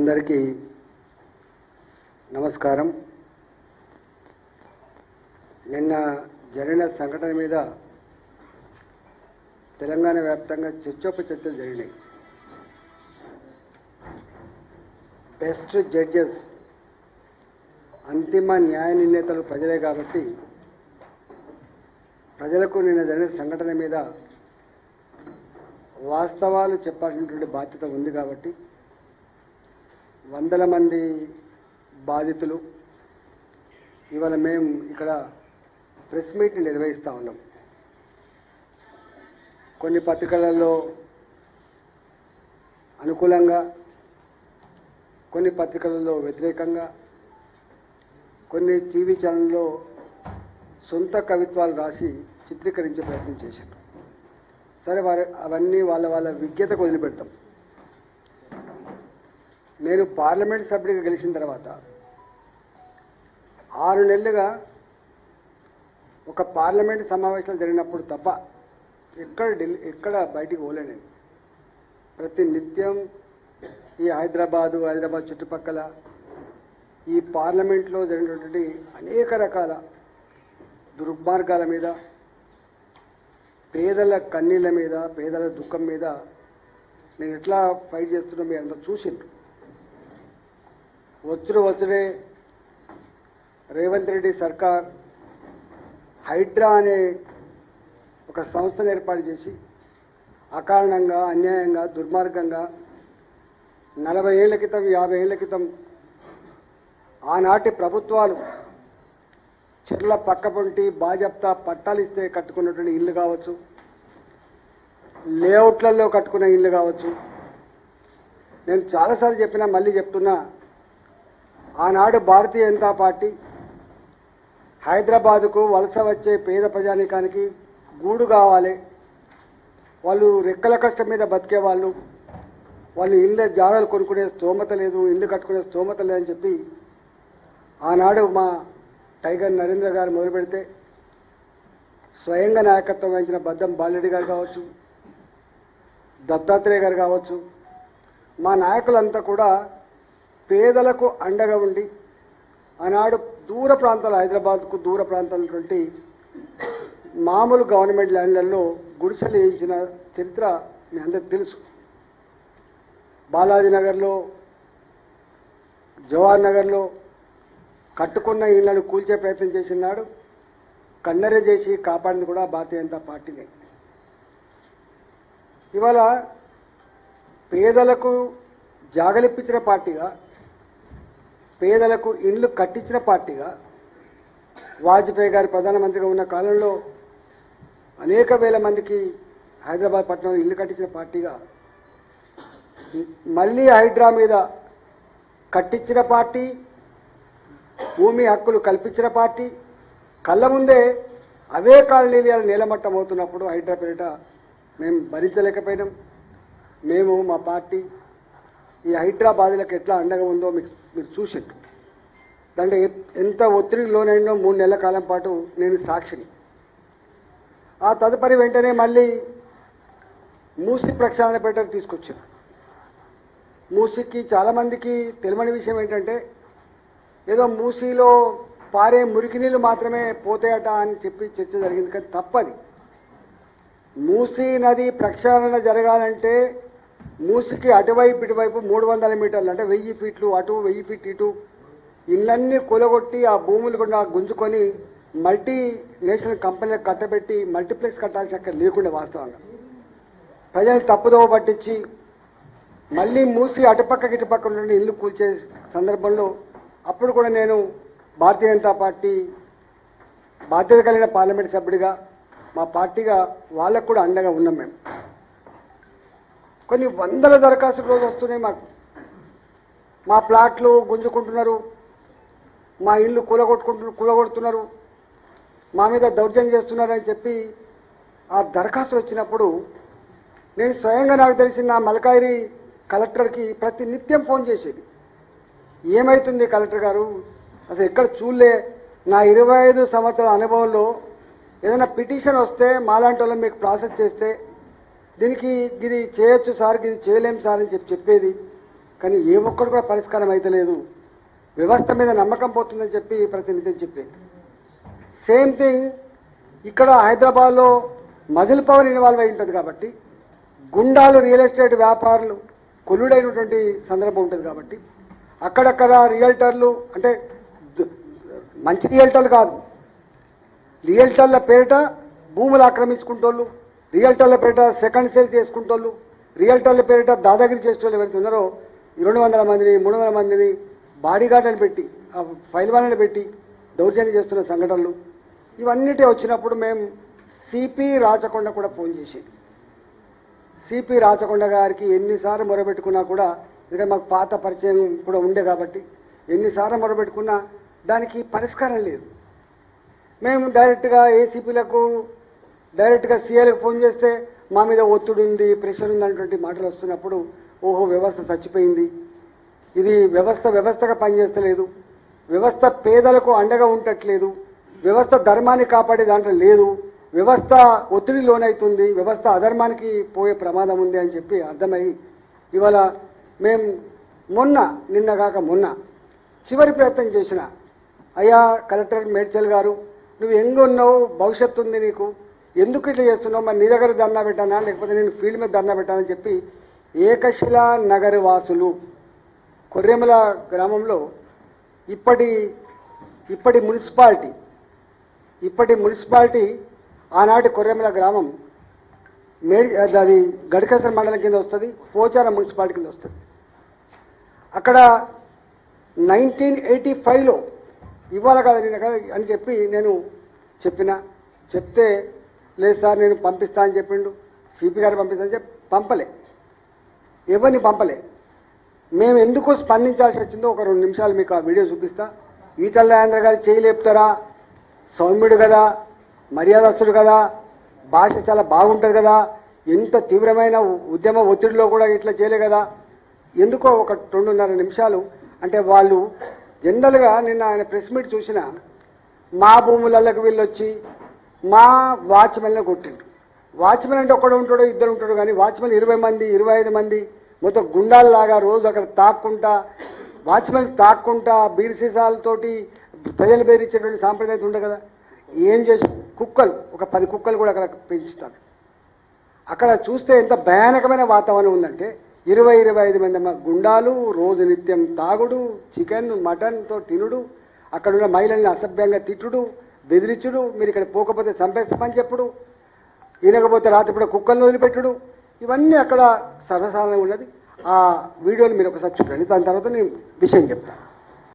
అందరికీ నమస్కారం. నిన్న జరిగిన సంఘటన మీద తెలంగాణ వ్యాప్తంగా చర్చోపచర్చలు జరిగినాయి. బెస్ట్ జడ్జెస్, అంతిమ న్యాయ నిర్ణేతలు ప్రజలే కాబట్టి ప్రజలకు నిన్న జరిగిన సంఘటన మీద వాస్తవాలు చెప్పాల్సినటువంటి బాధ్యత ఉంది కాబట్టి వందల మంది బాధితులు ఇవాళ మేము ఇక్కడ ప్రెస్ మీట్ నిర్వహిస్తూ ఉన్నాం. కొన్ని పత్రికలలో అనుకూలంగా, కొన్ని పత్రికలలో వ్యతిరేకంగా, కొన్ని టీవీ ఛానల్లో సొంత కవిత్వాలు రాసి చిత్రీకరించే ప్రయత్నం చేశారు. సరే, అవన్నీ వాళ్ళ విజ్ఞతకు వదిలిపెడతాం. నేను పార్లమెంట్ సభ్యుడిగా గెలిచిన తర్వాత 6 నెలలుగా ఒక పార్లమెంట్ సమావేశాలు జరిగినప్పుడు తప్ప ఎక్కడ బయటికి పోలేను. ప్రతి నిత్యం ఈ హైదరాబాద్ చుట్టుపక్కల ఈ పార్లమెంట్లో జరిగినటువంటి అనేక రకాల దుర్మార్గాల మీద, పేదల కన్నీళ్ళ మీద, పేదల దుఃఖం మీద నేను ఎట్లా ఫైట్ చేస్తున్నా మీరు అంతా చూసిండ్రు. వచ్చుడే రేవంత్ రెడ్డి సర్కార్ హైడ్రా అనే ఒక సంస్థను ఏర్పాటు చేసి అకారణంగా, అన్యాయంగా, దుర్మార్గంగా 40 ఏళ్ల క్రితం, 50 ఏళ్ల క్రితం ఆనాటి ప్రభుత్వాలు చెట్ల పక్కపొంటి బాజప్తా పట్టాలిస్తే కట్టుకున్నటువంటి ఇల్లు కావచ్చు, లేఅవుట్లలో కట్టుకున్న ఇల్లు కావచ్చు. నేను చాలాసార్లు చెప్పినా, మళ్ళీ చెప్తున్నా, ఆనాడు భారతీయ జనతా పార్టీ హైదరాబాదుకు వలస వచ్చే పేద ప్రజానీకానికి గూడు కావాలి, వాళ్ళు రెక్కల కష్టం మీద బతికే వాళ్ళు ఇళ్ళ జాగాలు కొనుక్కునే స్తోమత లేదు, ఇల్లు కట్టుకునే స్తోమత లేదని చెప్పి ఆనాడు మా టైగర్ నరేంద్ర గారు మొదలు పెడితే స్వయంగా నాయకత్వం వహించిన బద్దం బాలరెడ్డి గారు కావచ్చు, దత్తాత్రేయ గారు కావచ్చు, మా నాయకులంతా కూడా పేదలకు అండగా ఉండి ఆనాడు దూర ప్రాంతాలు, హైదరాబాద్కు దూర ప్రాంతాలటువంటి మామూలు గవర్నమెంట్ ల్యాండ్లలో గుడిసెలు వేయించిన చరిత్ర మీ అందరికి తెలుసు. బాలాజీ నగర్లో, జవహర్ నగర్లో కట్టుకున్న ఇళ్లను కూల్చే ప్రయత్నం చేసినాడు. కన్నెర చేసి కాపాడింది కూడా భారతీయ జనతా పార్టీనే. ఇవాళ పేదలకు జాగలిప్పించిన పార్టీగా, పేదలకు ఇండ్లు కట్టించిన పార్టీగా, వాజ్పేయి గారు ప్రధానమంత్రిగా ఉన్న కాలంలో అనేక వేల మందికి హైదరాబాద్ పట్టణంలో ఇల్లు కట్టించిన పార్టీగా, మళ్ళీ హైడ్రా మీద కట్టించిన పార్టీ, భూమి హక్కులు కల్పించిన పార్టీ, కళ్ళ ముందే అవే కాలనీలు నీలమట్టం అవుతున్నప్పుడు హైడ్రా పేరిట మేము భరించలేకపోయినాం. మేము, మా పార్టీ ఈ హైదరాబాదులకు ఎట్లా అండగా ఉందో మీరు చూసిండ్రు. దాంట్లో ఎంత ఒత్తిడికి లోనైందో 3 నెలల కాలం పాటు నేను సాక్షిని. ఆ తదుపరి వెంటనే మళ్ళీ మూసి ప్రక్షాళన పేటకు తీసుకొచ్చారు. మూసికి చాలామందికి తెలియని విషయం ఏంటంటే, ఏదో మూసిలో పారే మురికి నీళ్ళు మాత్రమే పోతాయట అని చెప్పి చర్చ జరిగింది. కానీ తప్పది. మూసీ నది ప్రక్షాళన జరగాలంటే మూసికి అటువైపు ఇటువైపు 300 మీటర్లు, అంటే 1000 ఫీట్లు అటు, 1000 ఫీట్ ఇటు, ఇళ్ళన్నీ కూలగొట్టి ఆ భూములు కూడా గుంజుకొని మల్టీ నేషనల్ కంపెనీలకు కట్టబెట్టి మల్టీప్లెక్స్ కట్టాల్సిన అక్కడ లేకుండా వాస్తవంగా ప్రజలు తప్పుదోవ పట్టించి మళ్ళీ మూసి అటుపక్కకి ఇటుపక్క నుండి ఇల్లు కూల్చే సందర్భంలో అప్పుడు కూడా నేను భారతీయ జనతా పార్టీ బాధ్యత కలిగిన పార్లమెంట్ సభ్యుడిగా, మా పార్టీగా వాళ్ళకు కూడా అండగా ఉన్నాం. మేము కొన్ని వందల దరఖాస్తులు రోజు వస్తున్నాయి మాకు. మా ప్లాట్లు గుంజుకుంటున్నారు, మా ఇల్లు కూలగొడుతున్నారు, మా మీద దౌర్జన్యం చేస్తున్నారని చెప్పి ఆ దరఖాస్తులు వచ్చినప్పుడు నేను స్వయంగా నాకు తెలిసిన మల్కాయిరి కలెక్టర్కి ప్రతి నిత్యం ఫోన్ చేసేది. ఏమవుతుంది కలెక్టర్ గారు, అసలు ఎక్కడ చూడలే, నా 25 సంవత్సరాల అనుభవంలో ఏదైనా పిటిషన్ వస్తే మాలాంటి వాళ్ళని మీకు ప్రాసెస్ చేస్తే దీనికి ఇది చేయొచ్చు సార్, ఇది చేయలేం సార్ అని చెప్పేది. కానీ ఏ ఒక్కరు కూడా పరిష్కారం అయితే లేదు. వ్యవస్థ మీద నమ్మకం పోతుందని చెప్పి ప్రతినిధి చెప్పేది. సేమ్ థింగ్ ఇక్కడ హైదరాబాద్లో మజిల్ పవర్ ఇన్వాల్వ్ అయి ఉంటుంది కాబట్టి, గుండాలు రియల్ ఎస్టేట్ వ్యాపారులు కొల్లుడైనటువంటి సందర్భం ఉంటుంది కాబట్టి అక్కడక్కడ రియల్టర్లు అంటే మంచి రియల్టర్లు కాదు, రియల్టర్ల పేరిట భూములు ఆక్రమించుకుంటోళ్ళు, రియల్టర్ల పేరిట సెకండ్ సేల్ చేసుకుంటోళ్ళు, రియల్టర్ల పేరిట దాదాగిరి చేసేవాళ్ళు ఎవరైతే ఉన్నారో 200 మందిని 300 మందిని బాడీగార్డులను పెట్టి ఫైల్ వాళ్ళని పెట్టి దౌర్జన్యం చేస్తున్న సంఘటనలు ఇవన్నిటి వచ్చినప్పుడు మేము సిపి రాచకొండ కూడా ఫోన్ చేసేది. సిపి రాచకొండ గారికి ఎన్నిసార్లు మొరబెట్టుకున్నా కూడా, ఎందుకంటే మాకు పాత పరిచయం కూడా ఉండే కాబట్టి ఎన్నిసార్లు మొరబెట్టుకున్నా దానికి పరిష్కారం లేదు. మేము డైరెక్ట్గా ఏసీపీలకు డైరెక్ట్గా సీఏలకు ఫోన్ చేస్తే మా మీద ఒత్తిడి ఉంది, ప్రెషర్ ఉంది అనేటువంటి మాటలు వస్తున్నప్పుడు ఓహో వ్యవస్థ చచ్చిపోయింది, ఇది వ్యవస్థగా పనిచేస్తలేదు, వ్యవస్థ పేదలకు అండగా ఉండట్లేదు, వ్యవస్థ ధర్మాన్ని కాపాడే దాంట్లో లేదు, వ్యవస్థ ఒత్తిడి లోనవుతుంది, వ్యవస్థ అధర్మానికి పోయే ప్రమాదం ఉంది అని చెప్పి అర్థమై ఇవాళ మేము నిన్నగాక మొన్న చివరి ప్రయత్నం చేసిన, అయ్యా కలెక్టర్ మేడ్చల్ గారు నువ్వు ఉన్నావు, భవిష్యత్తు ఉంది నీకు, ఎందుకు ఇట్లా చేస్తున్నావు, మరి నీ దగ్గర ధర్నా పెట్టానా లేకపోతే నేను ఫీల్డ్ మీద ధర్నా పెట్టానని చెప్పి ఏకశిలా నగర వాసులు కొర్రెమల గ్రామంలో ఇప్పటి మున్సిపాలిటీ ఆనాటి కొర్రెమల గ్రామం అది గడికేశ్వర మండలం కింద వస్తుంది, పోచారం మున్సిపాలిటీ కింద వస్తుంది. అక్కడ 1985లో ఇవ్వాలి కదా నేను కదా అని చెప్పి నేను చెప్తే లేదు సార్ నేను పంపిస్తా అని చెప్పిండు, సిపి గారు పంపిస్తా అని చెప్పి పంపలే, ఎవరిని పంపలే. మేము ఎందుకు స్పందించాల్సి వచ్చిందో ఒక 2 నిమిషాలు మీకు ఆ వీడియో చూపిస్తా. ఈటల రాజేంద్ర గారు చేయలేపుతారా, సౌమ్యుడు కదా, మర్యాదస్తుడు కదా, భాష చాలా బాగుంటుంది కదా, ఎంత తీవ్రమైన ఉద్యమ ఒత్తిడిలో కూడా ఇట్లా చేయలే కదా, ఎందుకో ఒక 2.5 నిమిషాలు. అంటే వాళ్ళు జనరల్గా నిన్న ఆయన ప్రెస్ మీట్ చూసిన మా భూములకు వీళ్ళు వచ్చి మా వాచ్మెన్లో కొట్టిండు. వాచ్మెన్ అంటే ఒక్కడు ఉంటాడు, ఇద్దరు ఉంటాడు, కానీ వాచ్మెన్ 20 మంది 25 మంది మొత్తం గుండాల్లాగా రోజు అక్కడ వాచ్మెన్ తాక్కుంటా బీర్ సీసాలతోటి ప్రజలు బెదిరించేటువంటి సాంప్రదాయం ఉండే కదా. ఏం చేసి కుక్కలు ఒక 10 కుక్కలు కూడా అక్కడ పెంచుతారు. అక్కడ చూస్తే ఎంత భయానకమైన వాతావరణం ఉందంటే 20-25 మంది గుండాలు రోజు నిత్యం తాగుడు, చికెన్ మటన్తో తినుడు, అక్కడున్న మహిళల్ని అసభ్యంగా తిట్టుడు, బెదిరించుడు, మీరు ఇక్కడ పోకపోతే చంపేస్తామని చెప్పుడు, ఈనకపోతే రాత్రిపూట కుక్కలను వదిలిపెట్టుడు, ఇవన్నీ అక్కడ సర్వసాధారణంగా ఉన్నది. ఆ వీడియోని మీరు ఒకసారి చూడండి, దాని తర్వాత నేను విషయం చెప్తాను.